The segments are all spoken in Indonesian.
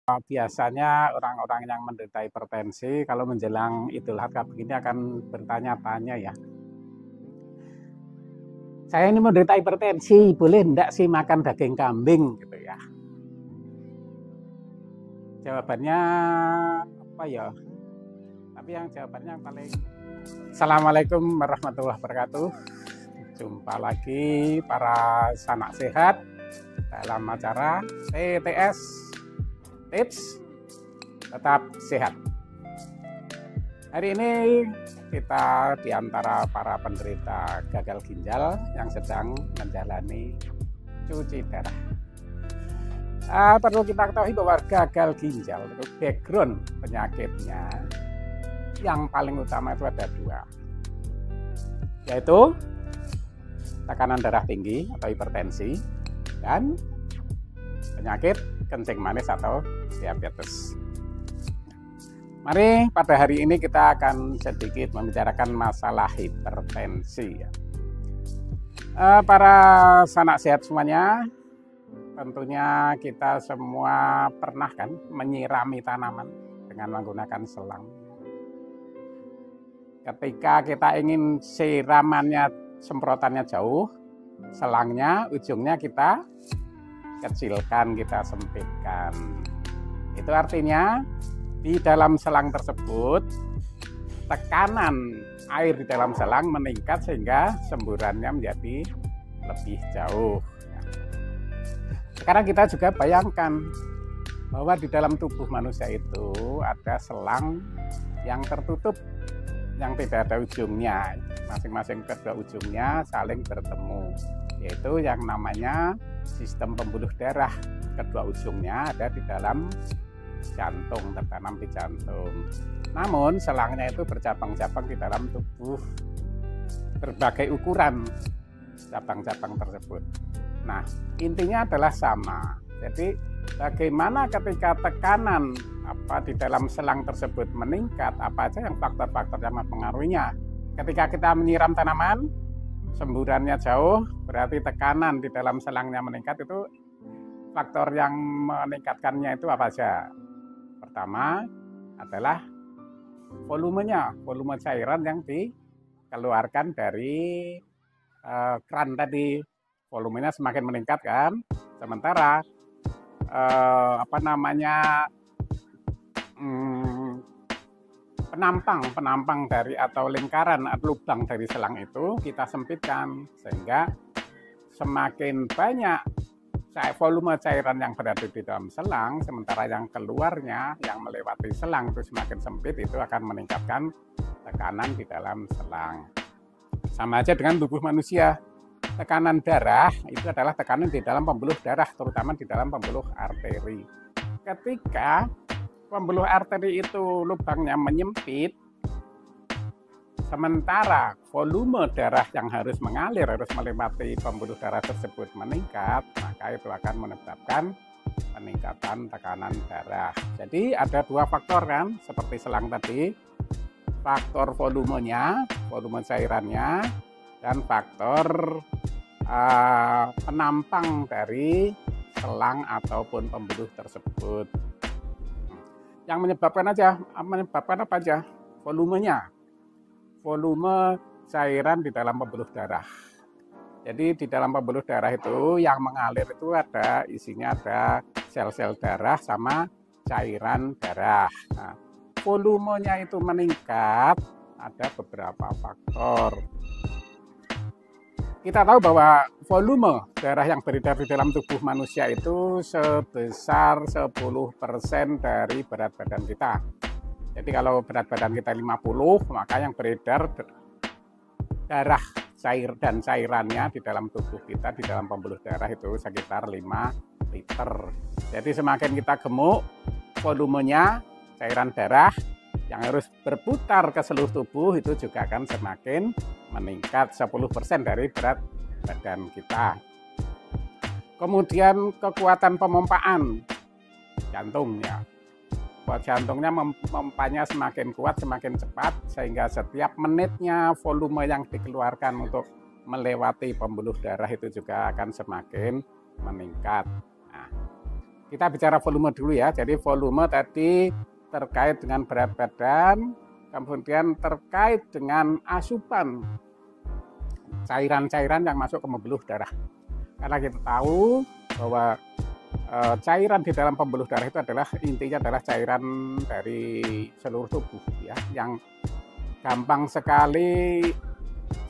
Biasanya orang-orang yang menderita hipertensi kalau menjelang Idul Adha begini akan bertanya-tanya ya. Saya ini menderita hipertensi, boleh enggak sih makan daging kambing gitu ya? Jawabannya apa ya? Tapi yang jawabannya yang paling Assalamualaikum warahmatullahi wabarakatuh. Jumpa lagi para sanak sehat dalam acara TTS Tips Tetap Sehat. Hari ini kita di antara para penderita gagal ginjal yang sedang menjalani cuci darah. Perlu kita ketahui bahwa gagal ginjal itu background penyakitnya yang paling utama itu ada dua, yaitu tekanan darah tinggi atau hipertensi dan penyakit kencing manis atau diabetes. Mari pada hari ini kita akan sedikit membicarakan masalah hipertensi. Para sanak sehat semuanya, tentunya kita semua pernah kan menyirami tanaman dengan menggunakan selang. Ketika kita ingin siramannya, semprotannya jauh, selangnya, ujungnya kita kecilkan, kita sempitkan. Itu artinya di dalam selang tersebut tekanan air di dalam selang meningkat sehingga semburannya menjadi lebih jauh. Sekarang kita juga bayangkan bahwa di dalam tubuh manusia itu ada selang yang tertutup, yang tidak ada ujungnya. Masing-masing kedua ujungnya saling bertemu, yaitu yang namanya sistem pembuluh darah. Kedua ujungnya ada di dalam jantung, tertanam di jantung. Namun selangnya itu bercabang-cabang di dalam tubuh, berbagai ukuran cabang-cabang tersebut. Nah, intinya adalah sama. Jadi bagaimana ketika tekanan di dalam selang tersebut meningkat, apa aja yang faktor-faktor yang mempengaruhinya. Ketika kita menyiram tanaman, semburannya jauh, berarti tekanan di dalam selangnya meningkat. Itu faktor yang meningkatkannya itu apa saja? Pertama adalah volumenya, volume cairan yang dikeluarkan dari keran tadi. Volumenya semakin meningkat kan, sementara penampang dari atau lingkaran atau lubang dari selang itu kita sempitkan, sehingga semakin banyak volume cairan yang berada di dalam selang, sementara yang keluarnya yang melewati selang itu semakin sempit, itu akan meningkatkan tekanan di dalam selang. Sama aja dengan tubuh manusia. Tekanan darah itu adalah tekanan di dalam pembuluh darah, terutama di dalam pembuluh arteri. Ketika pembuluh arteri itu lubangnya menyempit, sementara volume darah yang harus mengalir, harus melewati pembuluh darah tersebut meningkat, maka itu akan menyebabkan peningkatan tekanan darah. Jadi ada dua faktor kan, seperti selang tadi, faktor volumenya, volume cairannya, dan faktor penampang dari selang ataupun pembuluh tersebut. Yang menyebabkan apa aja? Volumenya. Volume cairan di dalam pembuluh darah. Jadi di dalam pembuluh darah itu yang mengalir itu isinya ada sel-sel darah sama cairan darah. Nah, volumenya itu meningkat, ada beberapa faktor. Kita tahu bahwa volume darah yang beredar di dalam tubuh manusia itu sebesar 10% dari berat badan kita. Jadi kalau berat badan kita 50, maka yang beredar darah cair dan cairannya di dalam tubuh kita, di dalam pembuluh darah itu sekitar 5 liter. Jadi semakin kita gemuk, volumenya cairan darah yang harus berputar ke seluruh tubuh itu juga akan semakin meningkat 10% dari berat badan kita. Kemudian kekuatan pemompaan jantungnya. Jantungnya memompanya semakin kuat, semakin cepat, sehingga setiap menitnya volume yang dikeluarkan untuk melewati pembuluh darah itu juga akan semakin meningkat. Nah, kita bicara volume dulu ya. Jadi volume tadi terkait dengan berat badan, kemudian terkait dengan asupan cairan-cairan yang masuk ke pembuluh darah. Karena kita tahu bahwa cairan di dalam pembuluh darah itu adalah intinya adalah cairan dari seluruh tubuh ya, yang gampang sekali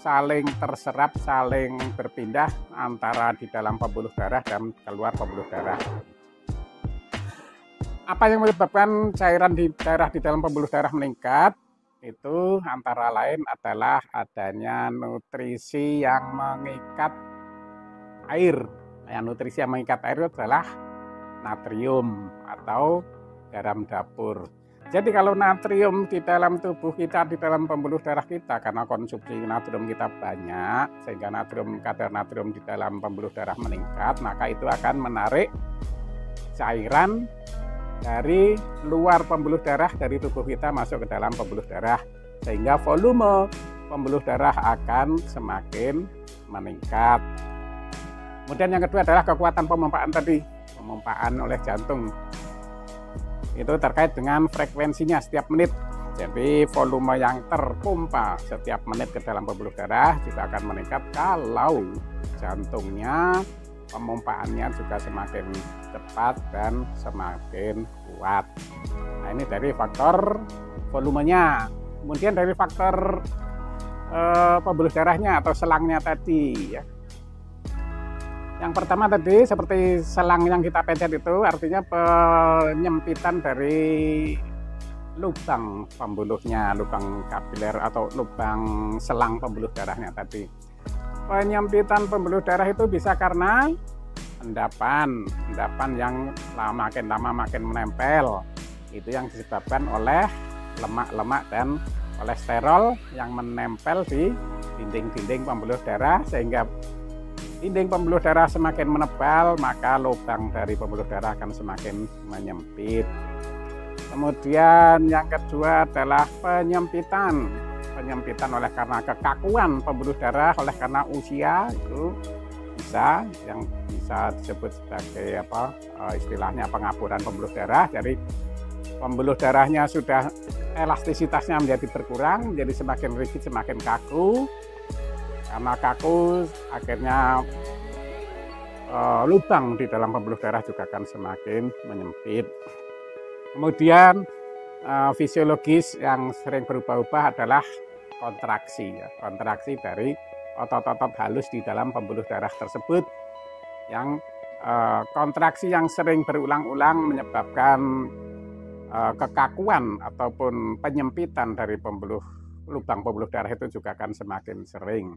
saling terserap, saling berpindah antara di dalam pembuluh darah dan keluar pembuluh darah. Apa yang menyebabkan cairan di dalam pembuluh darah meningkat? Itu antara lain adalah adanya nutrisi yang mengikat air. Yang nutrisi yang mengikat air itu adalah natrium atau garam dapur. Jadi kalau natrium di dalam tubuh kita, di dalam pembuluh darah kita, karena konsumsi natrium kita banyak, sehingga kadar natrium di dalam pembuluh darah meningkat, maka itu akan menarik cairan dari luar pembuluh darah dari tubuh kita masuk ke dalam pembuluh darah, sehingga volume pembuluh darah akan semakin meningkat. Kemudian yang kedua adalah kekuatan pemompaan tadi, pemompaan oleh jantung. Itu terkait dengan frekuensinya setiap menit. Jadi volume yang terpompa setiap menit ke dalam pembuluh darah juga akan meningkat kalau jantungnya, pemompaannya juga semakin cepat dan semakin kuat. Nah, ini dari faktor volumenya. Kemudian dari faktor pembuluh darahnya atau selangnya tadi ya. Yang pertama tadi seperti selang yang kita pencet itu artinya penyempitan dari lubang pembuluhnya, lubang kapiler atau lubang selang pembuluh darahnya tadi. Penyempitan pembuluh darah itu bisa karena endapan yang makin lama makin menempel. Itu yang disebabkan oleh lemak-lemak dan kolesterol yang menempel di dinding-dinding pembuluh darah, sehingga dinding pembuluh darah semakin menebal, maka lubang dari pembuluh darah akan semakin menyempit. Kemudian yang kedua adalah penyempitan oleh karena kekakuan pembuluh darah, oleh karena usia, itu bisa disebut sebagai istilahnya pengaburan pembuluh darah. Jadi pembuluh darahnya sudah elastisitasnya menjadi berkurang, menjadi semakin rigid, semakin kaku. Karena kaku, akhirnya lubang di dalam pembuluh darah juga akan semakin menyempit. Kemudian fisiologis yang sering berubah-ubah adalah kontraksi, ya. Kontraksi dari otot-otot halus di dalam pembuluh darah tersebut. Yang kontraksi yang sering berulang-ulang menyebabkan kekakuan ataupun penyempitan dari lubang pembuluh darah itu juga akan semakin sering.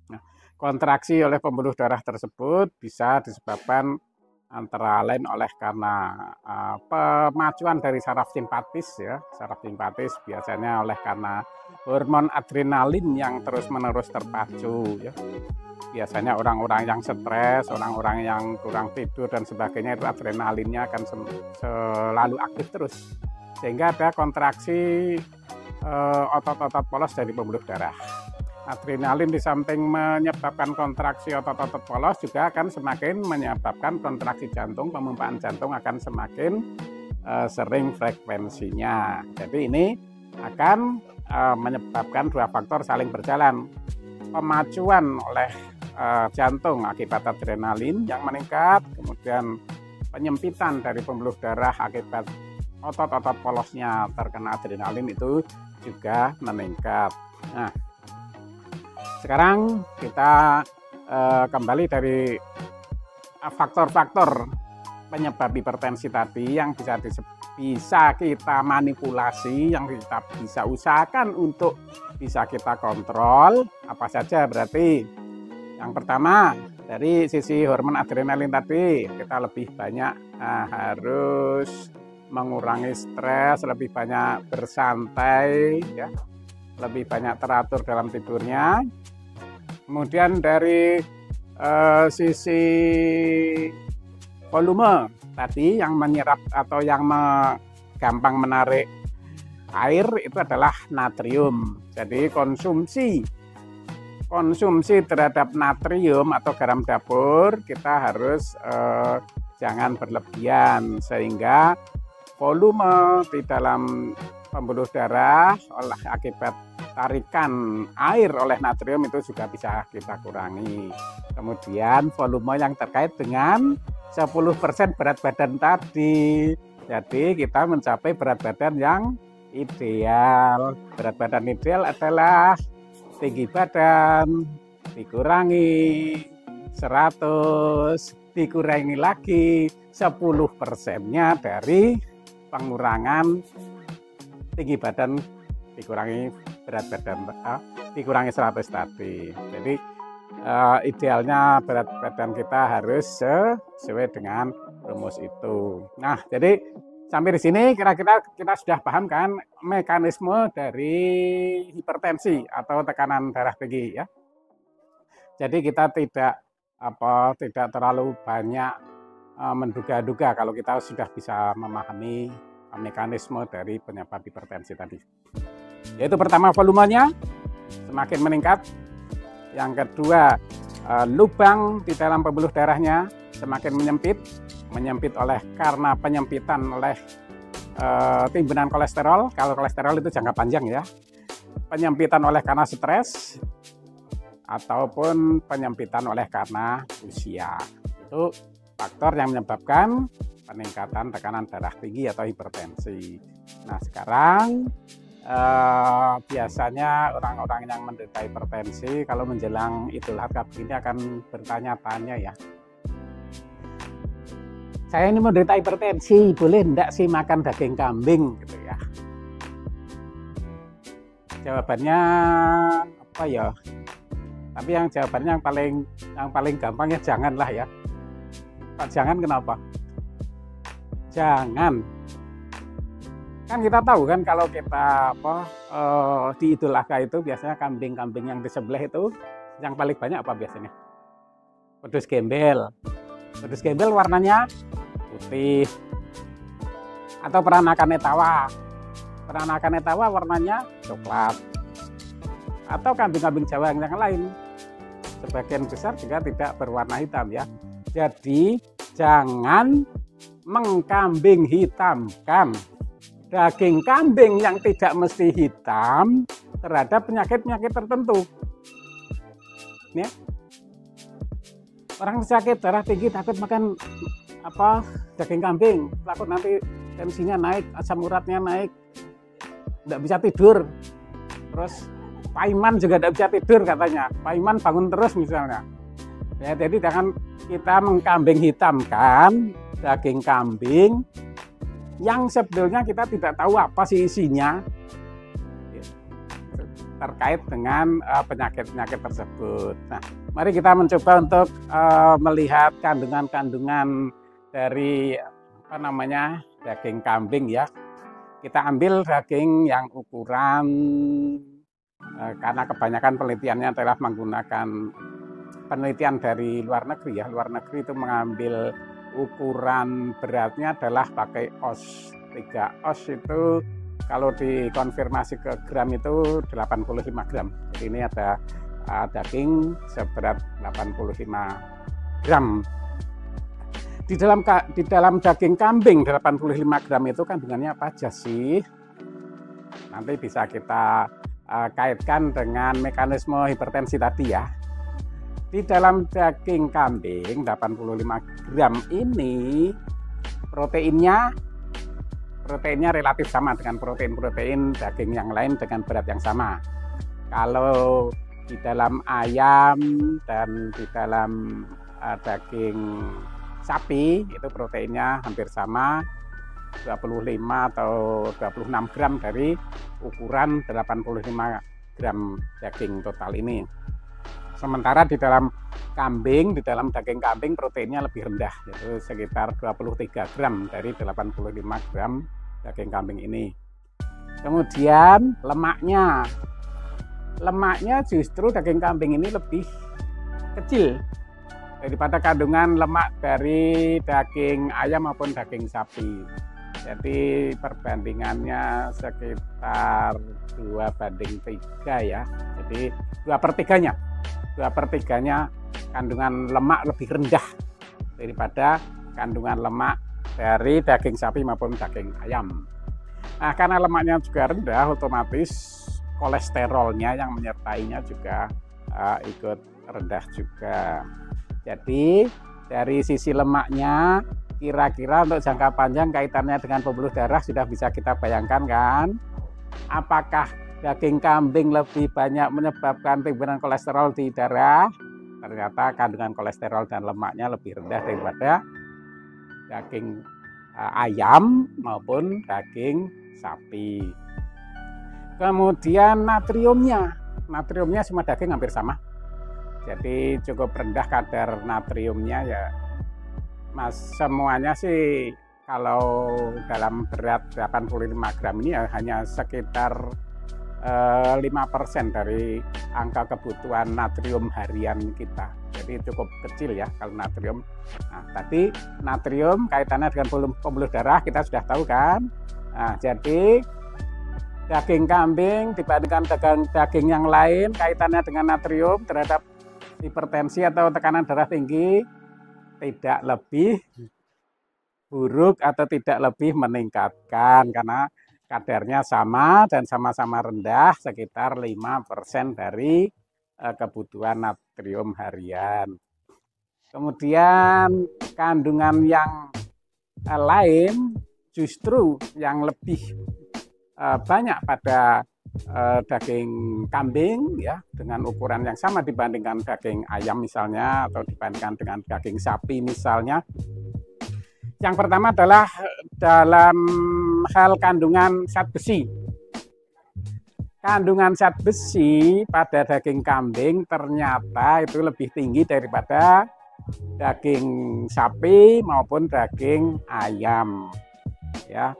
Nah, kontraksi oleh pembuluh darah tersebut bisa disebabkan antara lain oleh karena pemacuan dari saraf simpatis ya. Saraf simpatis biasanya oleh karena hormon adrenalin yang terus-menerus terpacu ya. Biasanya orang-orang yang stres, orang-orang yang kurang tidur dan sebagainya, itu adrenalinnya akan selalu aktif terus. Sehingga ada kontraksi otot-otot polos dari pembuluh darah. Adrenalin di samping menyebabkan kontraksi otot-otot polos juga akan semakin menyebabkan kontraksi jantung, pemompaan jantung akan semakin sering frekuensinya. Jadi ini akan menyebabkan dua faktor saling berjalan. Pemacuan oleh jantung akibat adrenalin yang meningkat, kemudian penyempitan dari pembuluh darah akibat otot-otot polosnya terkena adrenalin itu juga meningkat. Nah, sekarang kita kembali dari faktor-faktor penyebab hipertensi tadi yang bisa kita manipulasi, yang kita bisa usahakan untuk bisa kita kontrol. Apa saja berarti? Yang pertama, dari sisi hormon adrenalin tadi, kita lebih banyak harus mengurangi stres, lebih banyak bersantai, ya, lebih banyak teratur dalam tidurnya. Kemudian dari sisi volume tadi yang menyerap atau yang gampang menarik air itu adalah natrium. Jadi konsumsi terhadap natrium atau garam dapur kita harus jangan berlebihan, sehingga volume di dalam pembuluh darah oleh akibat tarikan air oleh natrium itu juga bisa kita kurangi. Kemudian volume yang terkait dengan 10% berat badan tadi. Jadi kita mencapai berat badan yang ideal. Berat badan ideal adalah tinggi badan dikurangi 100, dikurangi lagi 10%-nya dari pengurangan tinggi badan dikurangi berat badan, dikurangi 100 tadi. Jadi idealnya berat badan kita harus sesuai dengan rumus itu. Nah, jadi sampai di sini kira-kira kita sudah paham kan mekanisme dari hipertensi atau tekanan darah tinggi ya. Jadi kita tidak terlalu banyak menduga-duga kalau kita sudah bisa memahami mekanisme dari penyebab hipertensi tadi. Yaitu pertama, volumenya semakin meningkat. Yang kedua, lubang di dalam pembuluh darahnya semakin menyempit karena penyempitan oleh timbunan kolesterol. Kalau kolesterol itu jangka panjang ya. Penyempitan oleh karena stres ataupun penyempitan oleh karena usia. Itu faktor yang menyebabkan peningkatan tekanan darah tinggi atau hipertensi. Nah, sekarang biasanya orang-orang yang menderita hipertensi kalau menjelang Idul Adha ini akan bertanya-tanya ya. Saya ini menderita hipertensi, boleh enggak sih makan daging kambing gitu ya? Jawabannya apa ya? Tapi yang jawabannya yang paling gampang ya janganlah ya. Pak, jangan kenapa? Jangan. Kan kita tahu kan kalau kita di Idul Adha itu biasanya kambing-kambing yang disembelih itu yang paling banyak apa biasanya? Wedhus gembel. Wedhus gembel warnanya putih. Atau peranakan etawa. Peranakan etawa warnanya coklat. Atau kambing-kambing Jawa yang lain. Sebagian besar juga tidak berwarna hitam ya. Jadi jangan mengkambing hitamkan daging kambing yang tidak mesti hitam terhadap penyakit-penyakit tertentu. Ya. Orang sakit darah tinggi takut makan daging kambing, takut nanti tensinya naik, asam uratnya naik, tidak bisa tidur. Terus Paiman juga tidak bisa tidur katanya. Paiman bangun terus misalnya. Ya, jadi jangan kita mengkambing hitamkan daging kambing yang sebetulnya kita tidak tahu apa sih isinya terkait dengan penyakit-penyakit tersebut. Nah, mari kita mencoba untuk melihat kandungan-kandungan dari daging kambing ya. Kita ambil daging yang ukuran karena kebanyakan penelitiannya adalah menggunakan penelitian dari luar negeri ya. Luar negeri itu mengambil ukuran beratnya adalah pakai os. 3 os itu kalau dikonfirmasi ke gram itu 85 gram. Jadi ini ada daging seberat 85 gram. Di dalam daging kambing 85 gram itu kandungannya apa aja sih? Nanti bisa kita kaitkan dengan mekanisme hipertensi tadi ya. Di dalam daging kambing 85 gram ini proteinnya relatif sama dengan protein-protein daging yang lain dengan berat yang sama. Kalau di dalam ayam dan di dalam daging sapi itu proteinnya hampir sama, 25 atau 26 gram dari ukuran 85 gram daging total ini. Sementara di dalam daging kambing proteinnya lebih rendah, yaitu sekitar 23 gram dari 85 gram daging kambing ini. Kemudian lemaknya justru daging kambing ini lebih kecil daripada kandungan lemak dari daging ayam maupun daging sapi. Jadi perbandingannya sekitar 2:3 ya. Jadi 2/3-nya kandungan lemak lebih rendah daripada kandungan lemak dari daging sapi maupun daging ayam. Nah, karena lemaknya juga rendah, otomatis kolesterolnya yang menyertainya juga ikut rendah juga. Jadi dari sisi lemaknya, kira-kira untuk jangka panjang kaitannya dengan pembuluh darah sudah bisa kita bayangkan kan? Apakah daging kambing lebih banyak menyebabkan timbunan kolesterol di darah? Ternyata kandungan kolesterol dan lemaknya lebih rendah daripada daging ayam maupun daging sapi. Kemudian natriumnya semua daging hampir sama. Jadi cukup rendah kadar natriumnya ya. Semuanya sih kalau dalam berat 85 gram ini ya hanya sekitar 5% dari angka kebutuhan natrium harian kita. Jadi cukup kecil ya kalau natrium. Nah, tadi natrium kaitannya dengan pembuluh darah kita sudah tahu kan. Nah, jadi daging kambing dibandingkan daging yang lain kaitannya dengan natrium terhadap hipertensi atau tekanan darah tinggi tidak lebih buruk atau tidak lebih meningkatkan karena kadarnya sama dan sama-sama rendah sekitar 5% dari kebutuhan natrium harian. Kemudian kandungan yang lain justru yang lebih banyak pada daging kambing ya dengan ukuran yang sama dibandingkan daging ayam misalnya atau dibandingkan dengan daging sapi misalnya. Yang pertama adalah dalam hal kandungan zat besi. Kandungan zat besi pada daging kambing ternyata itu lebih tinggi daripada daging sapi maupun daging ayam. Ya,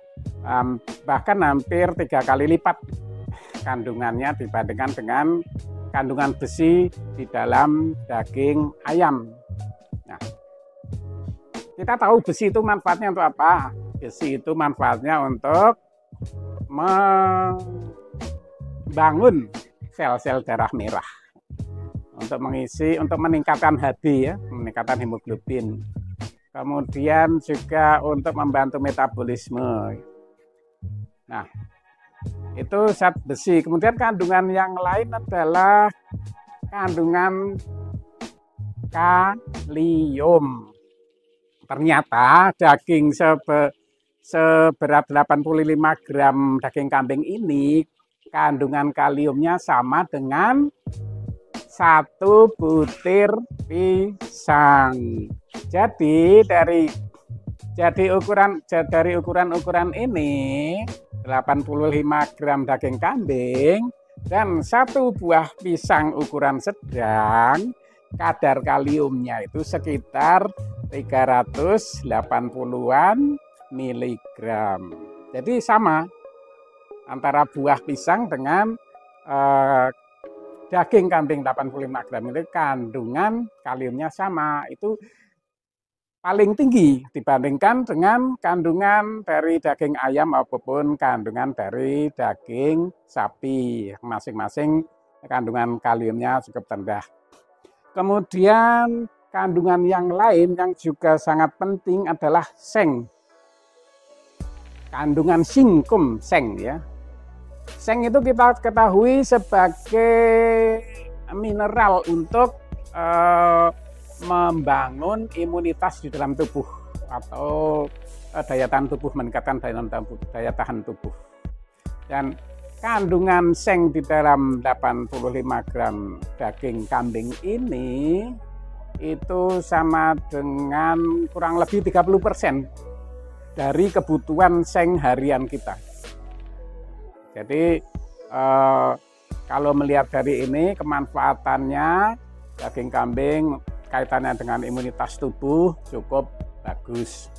bahkan hampir 3 kali lipat kandungannya dibandingkan dengan kandungan besi di dalam daging ayam. Nah, kita tahu besi itu manfaatnya untuk apa? Besi itu manfaatnya untuk membangun sel-sel darah merah, untuk meningkatkan HB ya, meningkatkan hemoglobin. Kemudian juga untuk membantu metabolisme. Nah, itu zat besi. Kemudian kandungan yang lain adalah kandungan kalium. Ternyata daging seberat 85 gram daging kambing ini kandungan kaliumnya sama dengan 1 butir pisang. Jadi dari ukuran ini 85 gram daging kambing dan 1 buah pisang ukuran sedang, kadar kaliumnya itu sekitar 380-an miligram. Jadi sama antara buah pisang dengan daging kambing 85 gram itu kandungan kaliumnya sama. Itu paling tinggi dibandingkan dengan kandungan dari daging ayam maupun kandungan dari daging sapi. Masing-masing kandungan kaliumnya cukup rendah. Kemudian kandungan yang lain yang juga sangat penting adalah seng. Kandungan singkum seng ya. Seng itu kita ketahui sebagai mineral untuk membangun imunitas di dalam tubuh atau daya tahan tubuh, meningkatkan daya tahan tubuh. Dan kandungan seng di dalam 85 gram daging kambing ini itu sama dengan kurang lebih 30% dari kebutuhan seng harian kita. Jadi kalau melihat dari ini kemanfaatannya daging kambing kaitannya dengan imunitas tubuh cukup bagus.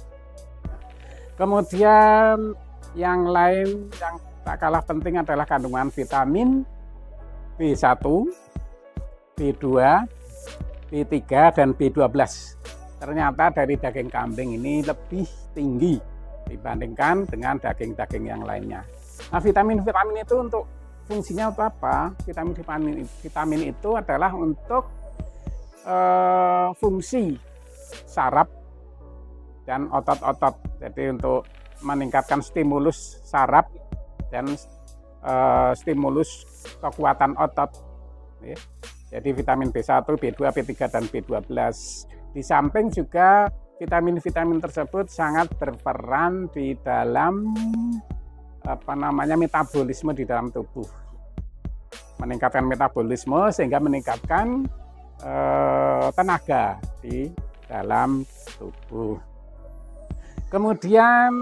Kemudian yang lain yang tak kalah penting adalah kandungan vitamin B1, B2, B3, dan B12. Ternyata dari daging kambing ini lebih tinggi dibandingkan dengan daging-daging yang lainnya. Nah, vitamin-vitamin itu untuk fungsinya untuk apa? Vitamin itu adalah untuk fungsi saraf dan otot-otot. Jadi untuk meningkatkan stimulus saraf dan stimulus kekuatan otot. Ya. Jadi vitamin B1, B2, B3, dan B12. Di samping juga vitamin-vitamin tersebut sangat berperan di dalam metabolisme di dalam tubuh. Meningkatkan metabolisme sehingga meningkatkan tenaga di dalam tubuh. Kemudian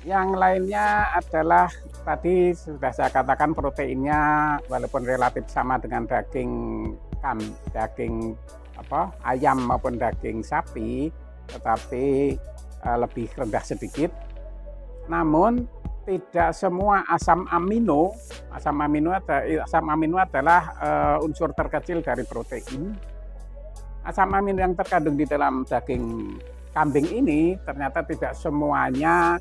yang lainnya adalah tadi sudah saya katakan proteinnya walaupun relatif sama dengan daging ayam maupun daging sapi, tetapi lebih rendah sedikit. Namun tidak semua asam amino adalah unsur terkecil dari protein. Asam amino yang terkandung di dalam daging kambing ini ternyata tidak semuanya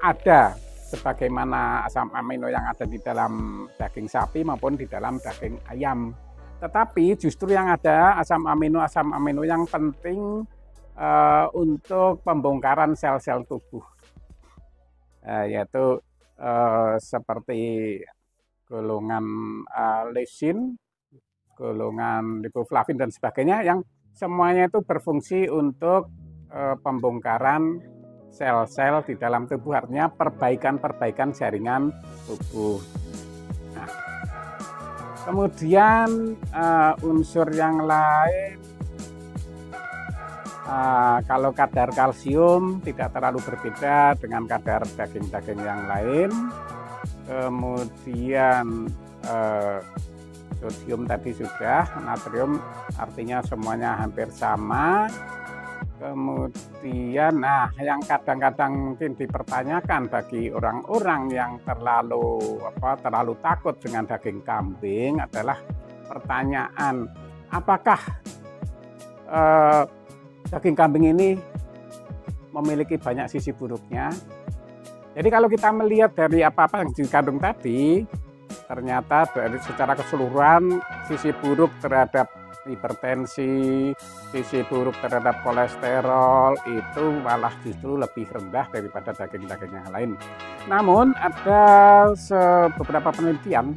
ada sebagaimana asam amino yang ada di dalam daging sapi maupun di dalam daging ayam. Tetapi justru yang ada asam amino yang penting untuk pembongkaran sel-sel tubuh, yaitu seperti golongan leucin, golongan riboflavin dan sebagainya, yang semuanya itu berfungsi untuk pembongkaran sel-sel di dalam tubuh, artinya perbaikan jaringan tubuh. Nah, kemudian unsur yang lain, kalau kadar kalsium tidak terlalu berbeda dengan kadar daging-daging yang lain. Kemudian sodium tadi sudah, natrium artinya semuanya hampir sama. Kemudian, yang kadang-kadang mungkin dipertanyakan bagi orang-orang yang terlalu takut dengan daging kambing adalah pertanyaan, apakah daging kambing ini memiliki banyak sisi buruknya? Jadi kalau kita melihat dari apa-apa yang dikandung tadi, ternyata dari secara keseluruhan sisi buruk terhadap hipertensi, sisi buruk terhadap kolesterol itu malah justru lebih rendah daripada daging-daging yang lain. Namun ada beberapa penelitian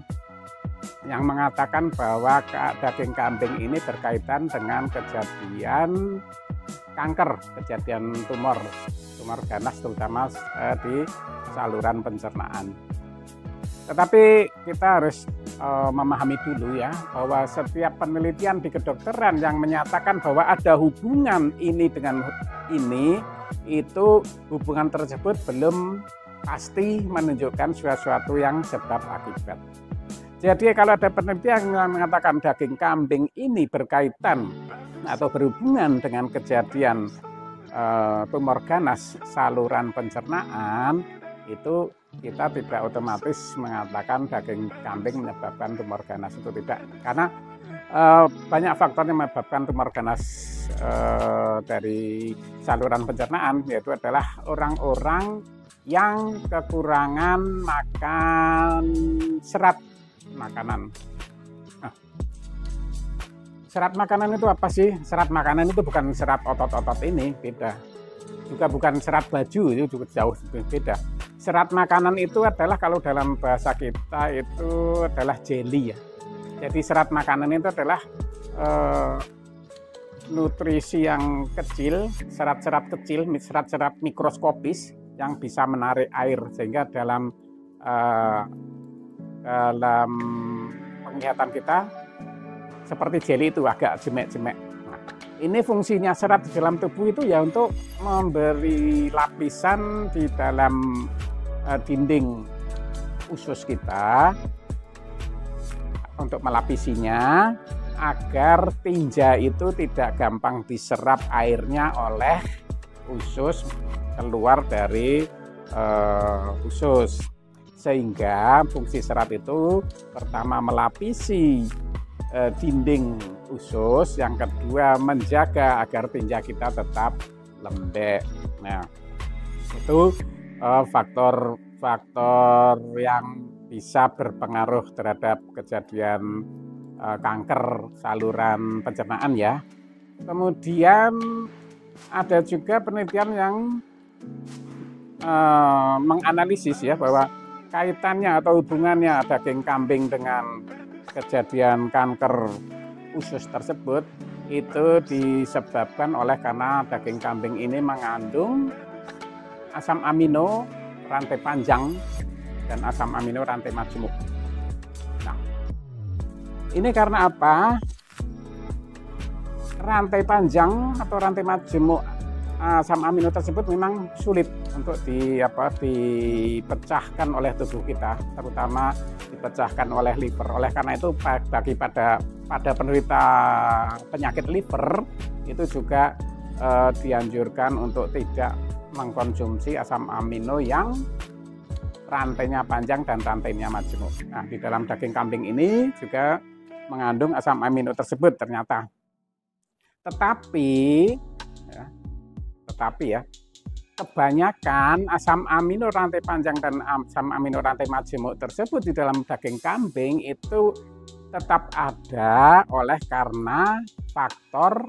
yang mengatakan bahwa daging kambing ini berkaitan dengan kejadian kanker, kejadian tumor ganas terutama di saluran pencernaan. Tetapi kita harus memahami dulu ya, bahwa setiap penelitian di kedokteran yang menyatakan bahwa ada hubungan ini dengan ini, itu hubungan tersebut belum pasti menunjukkan sesuatu yang sebab akibat. Jadi kalau ada penelitian yang mengatakan daging kambing ini berkaitan atau berhubungan dengan kejadian tumor ganas saluran pencernaan, itu kita tidak otomatis mengatakan daging kambing menyebabkan tumor ganas, itu tidak, karena banyak faktor yang menyebabkan tumor ganas dari saluran pencernaan, yaitu adalah orang-orang yang kekurangan makan serat makanan. Serat makanan itu apa sih? Serat makanan itu bukan serat otot-otot ini, beda. Juga bukan serat baju, itu juga jauh beda. Serat makanan itu adalah, kalau dalam bahasa kita itu adalah jelly ya. Jadi serat makanan itu adalah nutrisi yang kecil, serat-serat kecil, serat-serat mikroskopis yang bisa menarik air, sehingga dalam penglihatan kita seperti jelly itu agak jemek-jemek. Nah, ini fungsinya serat di dalam tubuh itu ya untuk memberi lapisan di dalam dinding usus kita, untuk melapisinya agar tinja itu tidak gampang diserap airnya oleh usus keluar dari usus, sehingga fungsi serat itu pertama melapisi dinding usus, yang kedua menjaga agar tinja kita tetap lembek. Nah, itu faktor-faktor yang bisa berpengaruh terhadap kejadian kanker saluran pencernaan ya. Kemudian ada juga penelitian yang menganalisis ya bahwa kaitannya atau hubungannya daging kambing dengan kejadian kanker usus tersebut itu disebabkan oleh karena daging kambing ini mengandung asam amino rantai panjang dan asam amino rantai majemuk. Nah, ini karena apa? Rantai panjang atau rantai majemuk asam amino tersebut memang sulit untuk dipecahkan oleh tubuh kita, terutama dipecahkan oleh liver. Oleh karena itu pada penderita penyakit liver itu juga dianjurkan untuk tidak mengkonsumsi asam amino yang rantainya panjang dan rantainya majemuk. Nah, di dalam daging kambing ini juga mengandung asam amino tersebut ternyata. Tetapi kebanyakan asam amino rantai panjang dan asam amino rantai majemuk tersebut di dalam daging kambing itu tetap ada oleh karena faktor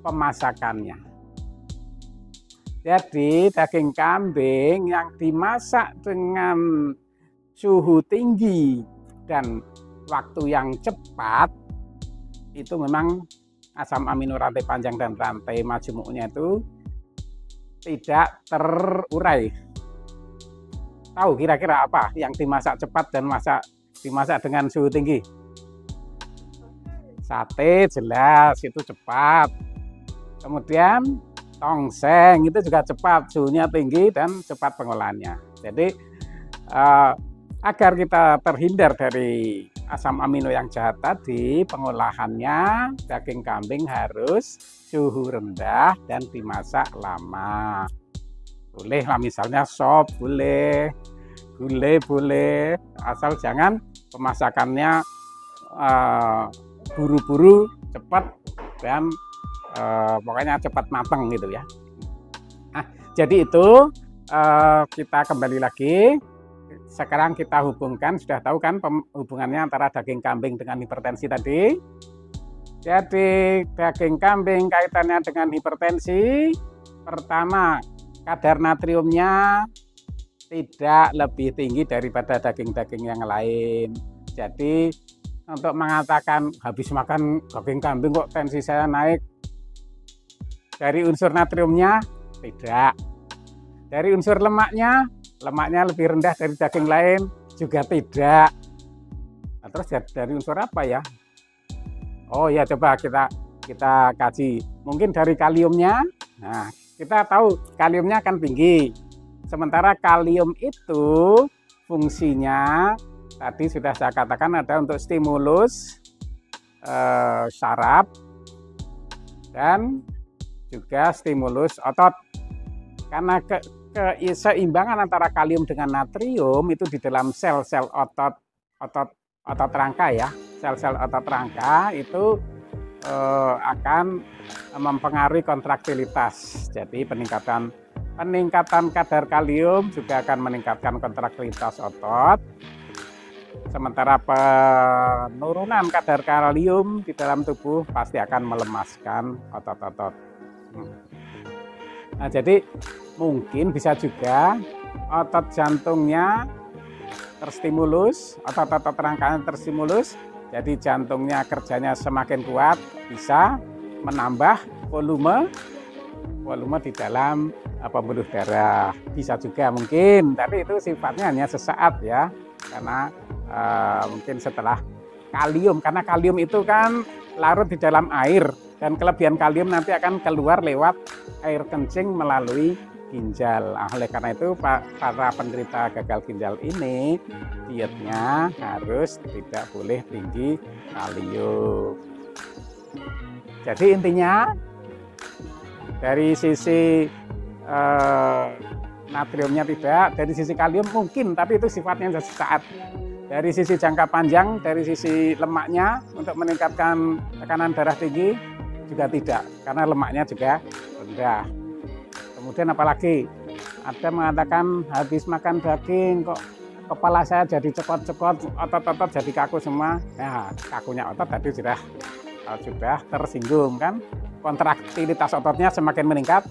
pemasakannya. Jadi daging kambing yang dimasak dengan suhu tinggi dan waktu yang cepat itu memang asam amino rantai panjang dan rantai majemuknya itu tidak terurai. Tahu kira-kira apa yang dimasak cepat dan dimasak dengan suhu tinggi? Sate jelas itu cepat. Kemudian tongseng itu juga cepat, suhunya tinggi dan cepat pengolahannya. Jadi agar kita terhindar dari asam amino yang jahat tadi, pengolahannya daging kambing harus suhu rendah dan dimasak lama. Boleh lah misalnya sop, boleh, gulai boleh, asal jangan pemasakannya buru-buru, cepat dan pokoknya cepat matang gitu ya. Nah, jadi itu kita kembali lagi. Sekarang kita hubungkan, sudah tahu kan hubungannya antara daging kambing dengan hipertensi tadi. Jadi daging kambing kaitannya dengan hipertensi. Pertama, kadar natriumnya tidak lebih tinggi daripada daging-daging yang lain. Jadi untuk mengatakan habis makan daging kambing kok tensi saya naik, dari unsur natriumnya tidak. Dari unsur lemaknya lebih rendah dari daging lain juga tidak. Nah, terus dari unsur apa ya? Oh ya, coba kita kaji. Mungkin dari kaliumnya. Nah, kita tahu kaliumnya akan tinggi. Sementara kalium itu fungsinya tadi sudah saya katakan ada untuk stimulus saraf dan juga stimulus otot. Karena keseimbangan antara kalium dengan natrium itu di dalam sel-sel otot rangka ya, sel-sel otot rangka itu akan mempengaruhi kontraktilitas. Jadi peningkatan kadar kalium juga akan meningkatkan kontraktilitas otot. Sementara penurunan kadar kalium di dalam tubuh pasti akan melemaskan otot-otot. Nah, jadi mungkin bisa juga otot jantungnya terstimulus, otot-otot rangkanya terstimulus, jadi jantungnya kerjanya semakin kuat, bisa menambah volume di dalam pembuluh darah. Bisa juga mungkin, tapi itu sifatnya hanya sesaat ya, karena mungkin setelah kalium, karena kalium itu kan larut di dalam air, dan kelebihan kalium nanti akan keluar lewat air kencing melalui ginjal. Nah, oleh karena itu para penderita gagal ginjal ini dietnya harus tidak boleh tinggi kalium. Jadi intinya dari sisi natriumnya tidak, dari sisi kalium mungkin, tapi itu sifatnya sesaat. Dari sisi jangka panjang, dari sisi lemaknya untuk meningkatkan tekanan darah tinggi juga tidak, karena lemaknya juga rendah. Kemudian apalagi ada mengatakan habis makan daging kok kepala saya jadi cekot-cekot, otot-otot jadi kaku semua. Nah, kakunya otot tadi sudah sudah tersinggung kan, kontraktilitas ototnya semakin meningkat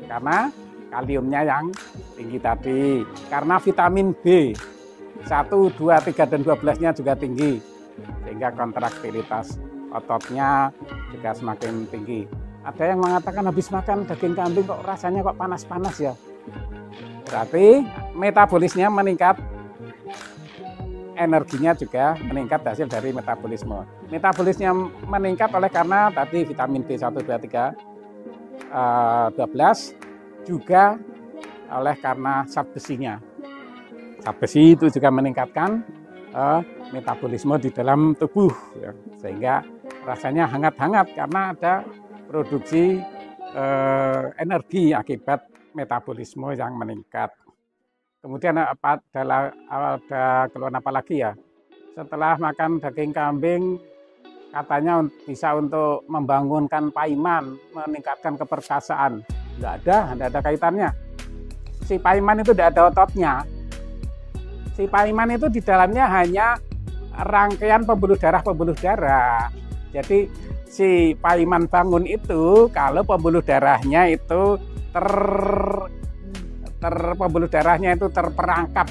karena kaliumnya yang tinggi tadi, karena vitamin B 1, 2, 3, dan 12-nya juga tinggi, sehingga kontraktilitas ototnya juga semakin tinggi. Ada yang mengatakan habis makan daging kambing kok rasanya kok panas-panas ya. Berarti metabolisnya meningkat, energinya juga meningkat hasil dari metabolisme. Metabolisnya meningkat oleh karena tadi vitamin B1, 2, 3, 12, juga oleh karena zat besinya. Zat besi itu juga meningkatkan metabolisme di dalam tubuh, ya. Sehingga rasanya hangat-hangat karena ada produksi energi akibat metabolisme yang meningkat. Kemudian ada keluhan apa lagi ya? Setelah makan daging kambing katanya bisa untuk membangunkan paiman, meningkatkan keperkasaan. Nggak ada kaitannya. Si paiman itu tidak ada ototnya. Si paiman itu di dalamnya hanya rangkaian pembuluh darah. Jadi si paiman bangun itu kalau pembuluh darahnya itu pembuluh darahnya itu terperangkap.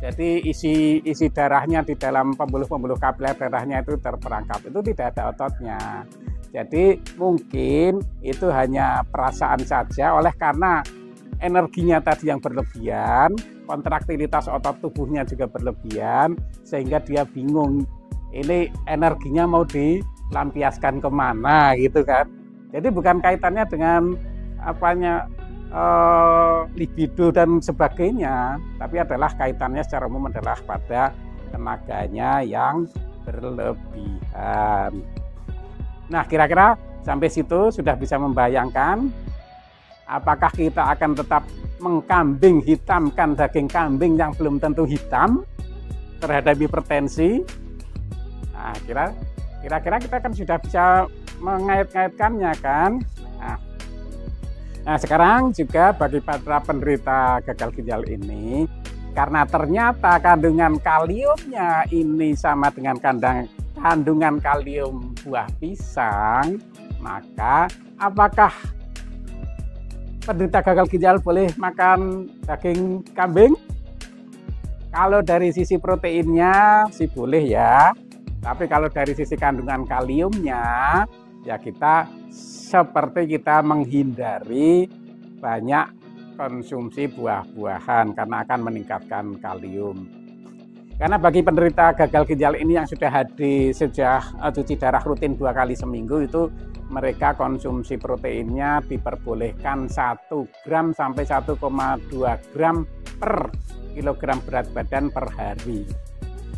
Jadi isi darahnya di dalam pembuluh kapiler darahnya itu terperangkap. Itu tidak ada ototnya. Jadi mungkin itu hanya perasaan saja oleh karena energinya tadi yang berlebihan, kontraktilitas otot tubuhnya juga berlebihan, sehingga dia bingung ini energinya mau dilampiaskan kemana gitu kan. Jadi bukan kaitannya dengan libido dan sebagainya, tapi adalah kaitannya secara umum adalah pada tenaganya yang berlebihan. Nah, kira-kira sampai situ sudah bisa membayangkan apakah kita akan tetap mengkambing hitamkan daging kambing yang belum tentu hitam terhadap hipertensi. Nah, kira-kira kita kan sudah bisa mengait-ngaitkannya kan. Nah, sekarang juga bagi para penderita gagal ginjal ini, karena ternyata kandungan kaliumnya ini sama dengan kandungan kalium buah pisang, maka apakah penderita gagal ginjal boleh makan daging kambing? Kalau dari sisi proteinnya sih boleh ya, tapi kalau dari sisi kandungan kaliumnya ya seperti kita menghindari banyak konsumsi buah-buahan karena akan meningkatkan kalium. Karena bagi penderita gagal ginjal ini yang sudah sejak cuci darah rutin 2 kali seminggu itu mereka konsumsi proteinnya diperbolehkan 1 gram sampai 1,2 gram per kilogram berat badan per hari.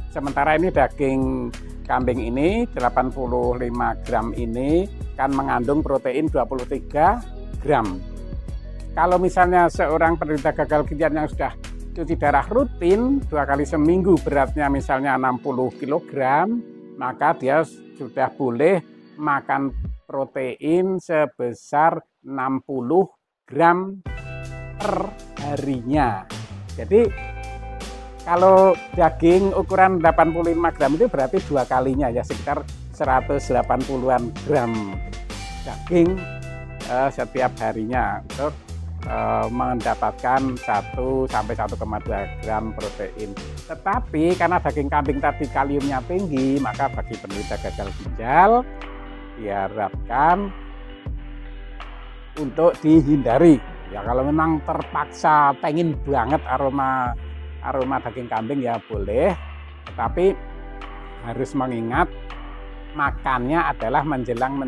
Sementara ini daging kambing ini 85 gram ini kan mengandung protein 23 gram. Kalau misalnya seorang penderita gagal ginjal yang sudah cuci darah rutin 2 kali seminggu beratnya misalnya 60 kg, maka dia sudah boleh makan protein sebesar 60 gram per harinya. Jadi kalau daging ukuran 85 gram itu berarti 2 kalinya ya, sekitar 180-an gram daging setiap harinya untuk mendapatkan 1 sampai 1,2 gram protein. Tetapi karena daging kambing tadi kaliumnya tinggi, maka bagi penderita gagal ginjal diharapkan untuk dihindari. Ya kalau memang terpaksa pengen banget aroma daging kambing ya boleh, tetapi harus mengingat makannya adalah menjelang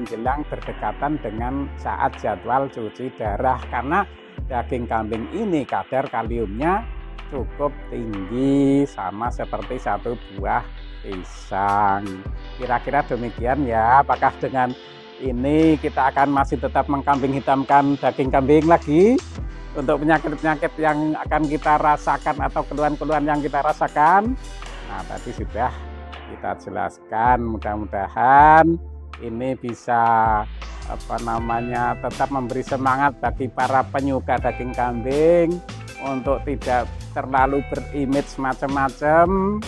berdekatan dengan saat jadwal cuci darah, karena daging kambing ini kadar kaliumnya cukup tinggi sama seperti 1 buah pisang. Kira-kira demikian ya. Apakah dengan ini kita akan masih tetap mengkambing hitamkan daging kambing lagi untuk penyakit-penyakit yang akan kita rasakan atau keluhan-keluhan yang kita rasakan? Nah, tadi sudah kita jelaskan. Mudah-mudahan ini bisa tetap memberi semangat bagi para penyuka daging kambing untuk tidak terlalu berimage macam-macam,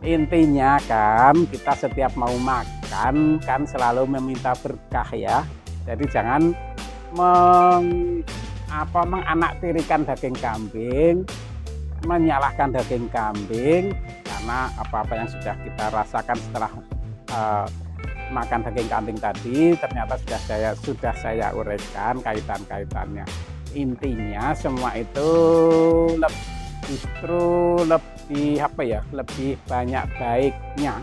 Intinya kan kita setiap mau makan kan selalu meminta berkah ya. Jadi jangan menganaktirikan daging kambing, menyalahkan daging kambing, karena apa-apa yang sudah kita rasakan setelah makan daging kambing tadi ternyata sudah saya uraikan kaitan-kaitannya. Intinya semua itu justru lebih banyak baiknya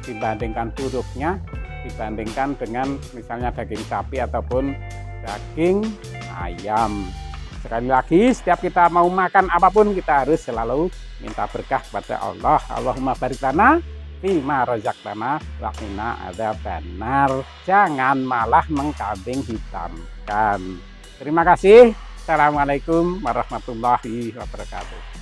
dibandingkan buruknya, dibandingkan dengan misalnya daging sapi ataupun daging ayam. Sekali lagi, setiap kita mau makan apapun kita harus selalu minta berkah kepada Allah. Allahumma barik lana fima razaqtana wa qina adzabannar. Jangan malah mengkambing hitamkan. Terima kasih. Assalamualaikum warahmatullahi wabarakatuh.